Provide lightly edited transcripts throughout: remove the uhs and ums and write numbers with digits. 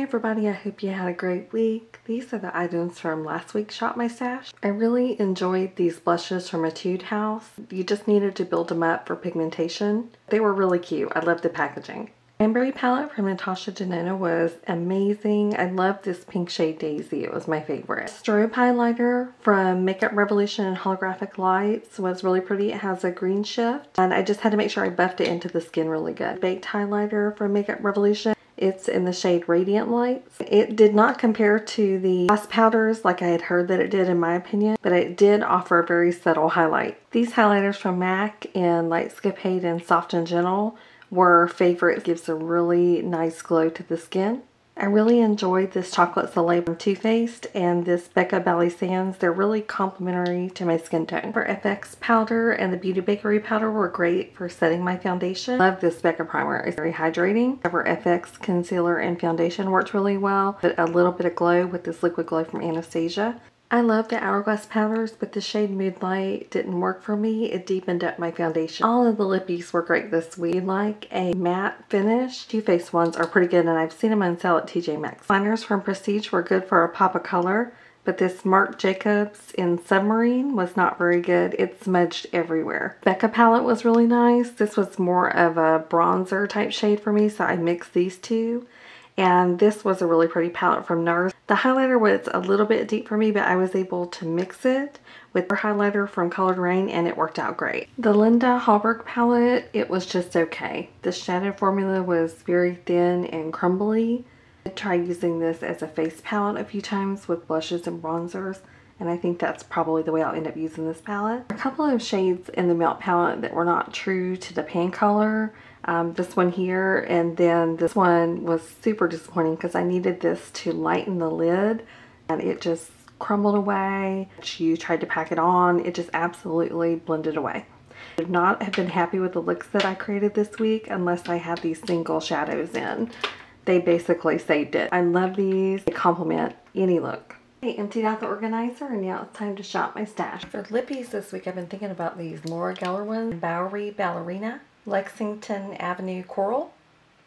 Hey everybody, I hope you had a great week. These are the items from last week's Shop My Stash. I really enjoyed these blushes from Etude House. You just needed to build them up for pigmentation. They were really cute. I love the packaging. Cranberry palette from Natasha Denona was amazing. I love this pink shade Daisy. It was my favorite. Strobe highlighter from Makeup Revolution and Holographic Lights was really pretty. It has a green shift and I just had to make sure I buffed it into the skin really good. Baked highlighter from Makeup Revolution. It's in the shade Radiant Lights. It did not compare to the gloss powders like I had heard that it did in my opinion, but it did offer a very subtle highlight. These highlighters from MAC in Lightscapade and Soft and Gentle were favorites. It gives a really nice glow to the skin. I really enjoyed this Chocolate Soleil from Too Faced and this Becca Bally Sands. They're really complementary to my skin tone. For FX powder and the Beauty Bakery powder were great for setting my foundation. Love this Becca primer. It's very hydrating. For FX concealer and foundation worked really well. But a little bit of glow with this Liquid Glow from Anastasia. I love the Hourglass powders, but the shade Moonlight didn't work for me. It deepened up my foundation. All of the lippies were great this week. Like a matte finish. Too Faced ones are pretty good and I've seen them on sale at TJ Maxx. Liners from Prestige were good for a pop of color, but this Marc Jacobs in Submarine was not very good. It smudged everywhere. Becca palette was really nice. This was more of a bronzer type shade for me, so I mixed these two. And this was a really pretty palette from NARS. The highlighter was a little bit deep for me, but I was able to mix it with her highlighter from Colored Rain and it worked out great. The Linda Hallberg palette, it was just okay. The shadow formula was very thin and crumbly. I tried using this as a face palette a few times with blushes and bronzers, and I think that's probably the way I'll end up using this palette. A couple of shades in the Melt palette that were not true to the pan color. This one here, and then this one was super disappointing because I needed this to lighten the lid and it just crumbled away. You tried to pack it on, it just absolutely blended away. I would not have been happy with the looks that I created this week unless I had these single shadows in. They basically saved it. I love these. They complement any look. I emptied out the organizer and now it's time to shop my stash. For lippies this week I've been thinking about these Laura Geller ones. Bowery Ballerina, Lexington Avenue Coral,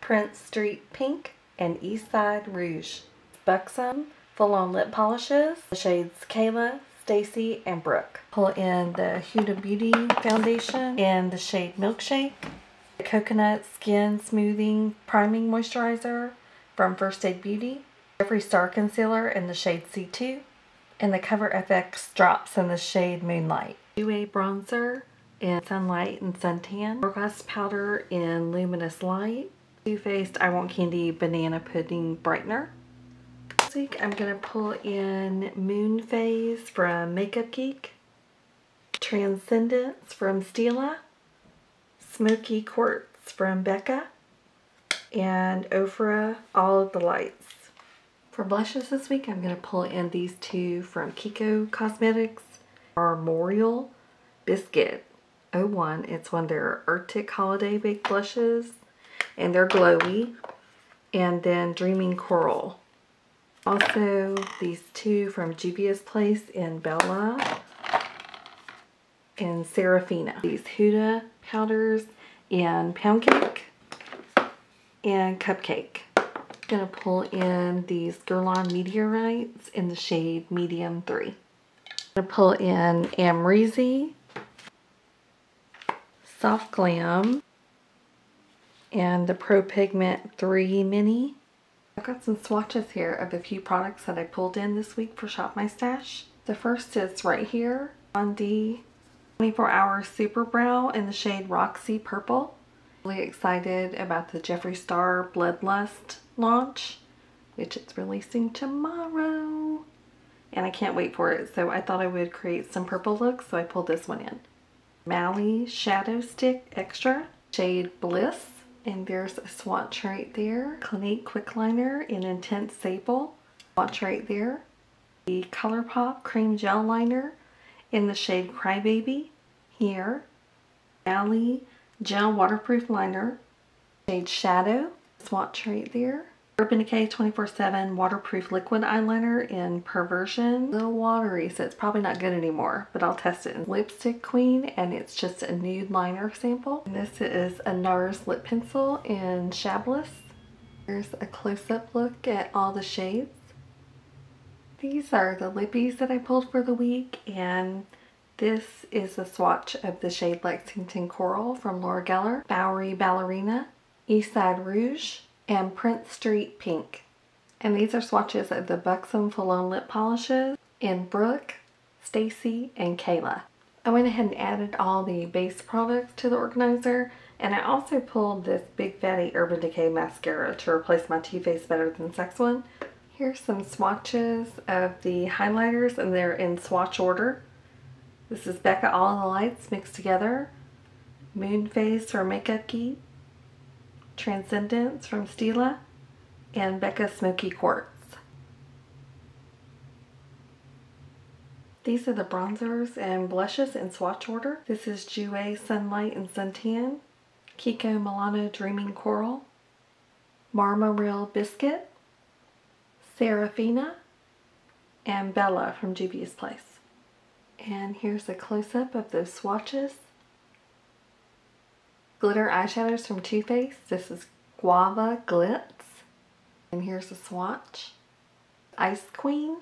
Prince Street Pink, and Eastside Rouge. Buxom full-on lip polishes. The shades Kayla, Stacy, and Brooke. Pull in the Huda Beauty foundation in the shade Milkshake. The Coconut Skin Smoothing Priming Moisturizer from First Aid Beauty. Jeffree Star Concealer in the shade C2. And the Cover FX Drops in the shade Moonlight. UA Bronzer in Sunlight and Suntan. Hourglass Powder in Luminous Light. Too Faced I Want Candy Banana Pudding Brightener. This week I'm going to pull in Moon Phase from Makeup Geek. Transcendence from Stila. Smoky Quartz from Becca. And Ofra All of the Lights. For blushes this week I'm going to pull in these two from Kiko Cosmetics. Armorial Biscuit 01. It's one of their Arctic Holiday Baked Blushes. And they're glowy. And then Dreaming Coral. Also these two from Juvia's Place in Bella. And Serafina. These Huda powders in Pound Cake and Cupcake. I'm going to pull in these Guerlain Meteorites in the shade Medium 3. I'm going to pull in Amrezy, Soft Glam, and the Pro Pigment 3 Mini. I've got some swatches here of a few products that I pulled in this week for Shop My Stash. The first is right here, Bondi 24 Hour Super Brow in the shade Roxy Purple. Really excited about the Jeffree Star Bloodlust launch, which it's releasing tomorrow. And I can't wait for it, so I thought I would create some purple looks, so I pulled this one in. Mally Shadow Stick Extra, shade Bliss. And there's a swatch right there. Clinique Quick Liner in Intense Sable. Swatch right there. The ColourPop Cream Gel Liner in the shade Crybaby here. Mally Gel Waterproof Liner. Shade Shadow. Swatch right there. Urban Decay 24/7 Waterproof Liquid Eyeliner in Perversion. A little watery, so it's probably not good anymore, but I'll test it in Lipstick Queen, and it's just a nude liner sample. And this is a NARS lip pencil in Shabless. Here's a close-up look at all the shades. These are the lippies that I pulled for the week, and this is a swatch of the shade Lexington Coral from Laura Geller, Bowery Ballerina, Eastside Rouge, and Prince Street Pink. And these are swatches of the Buxom Full-On Lip Polishes in Brooke, Stacy, and Kayla. I went ahead and added all the base products to the organizer, and I also pulled this Big Fatty Urban Decay Mascara to replace my Too Faced Better Than Sex one. Here's some swatches of the highlighters, and they're in swatch order. This is Becca All the Lights Mixed Together, Moon Phase from Makeup Geek, Transcendence from Stila, and Becca Smoky Quartz. These are the bronzers and blushes in swatch order. This is Jouer Sunlight and Suntan, Kiko Milano Dreaming Coral, Marmaril Biscuit, Serafina, and Bella from Juvia's Place. And here's a close-up of those swatches. Glitter eyeshadows from Too Faced. This is Guava Glitz. And here's a swatch. Ice Queen.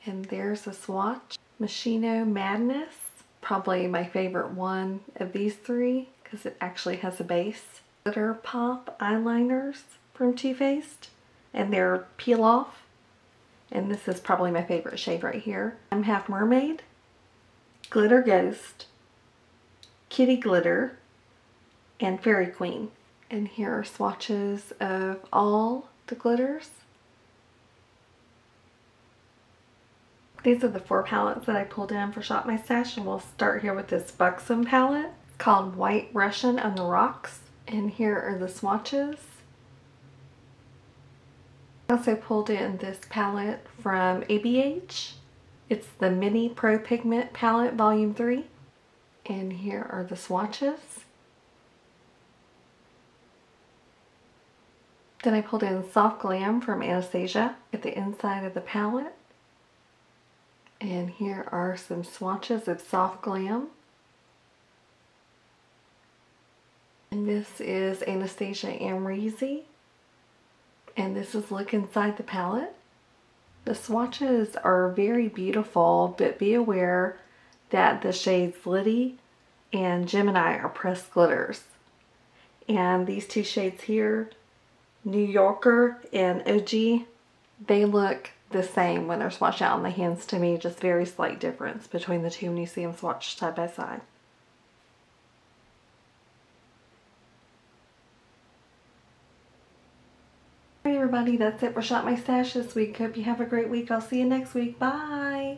And there's a swatch. Machino Madness. Probably my favorite one of these three because it actually has a base. Glitter Pop eyeliners from Too Faced. And they're peel off, and this is probably my favorite shade right here. I'm Half Mermaid, Glitter Ghost, Kitty Glitter, and Fairy Queen. And here are swatches of all the glitters. These are the 4 palettes that I pulled in for Shop My Stash, and we'll start here with this Buxom palette called White Russian on the Rocks. And here are the swatches. I also pulled in this palette from ABH. It's the Mini Pro Pigment Palette Volume 3. And here are the swatches. Then I pulled in Soft Glam from Anastasia at the inside of the palette. And here are some swatches of Soft Glam. And this is Anastasia Amrezy. And this is Look Inside the Palette. The swatches are very beautiful, but be aware that the shades Liddy and Gemini are pressed glitters. And these 2 shades here, New Yorker and OG, they look the same when they're swatched out on the hands to me, just very slight difference between the 2 when you see them swatched side by side. Alright everybody, that's it for Shop My Stash this week. Hope you have a great week. I'll see you next week. Bye!